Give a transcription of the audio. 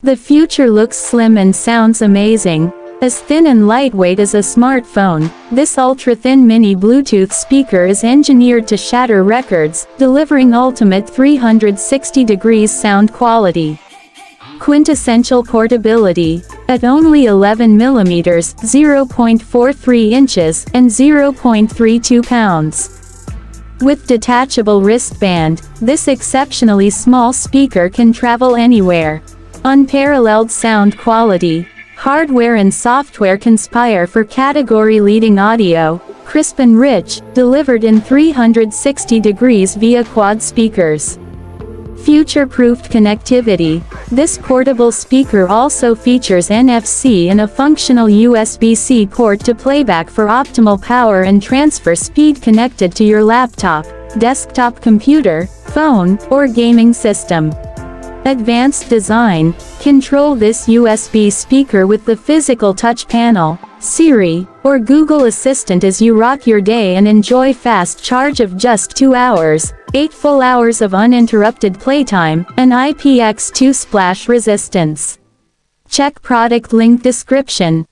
The future looks slim and sounds amazing. As thin and lightweight as a smartphone, this ultra-thin mini Bluetooth speaker is engineered to shatter records, delivering ultimate 360 degrees sound quality. Quintessential portability. At only 11 mm, 0.43 inches, and 0.32 pounds. With detachable wristband, this exceptionally small speaker can travel anywhere. Unparalleled sound quality. Hardware and software conspire for category-leading audio, crisp and rich, delivered in 360 degrees via quad speakers. Future-proofed connectivity. This portable speaker also features NFC and a functional USB-C port to playback for optimal power and transfer speed connected to your laptop, desktop computer, phone, or gaming system. Advanced design. Control this USB speaker with the physical touch panel, Siri, or Google Assistant as you rock your day and enjoy fast charge of just 2 hours, 8 full hours of uninterrupted playtime, and IPX2 splash resistance. Check product link description.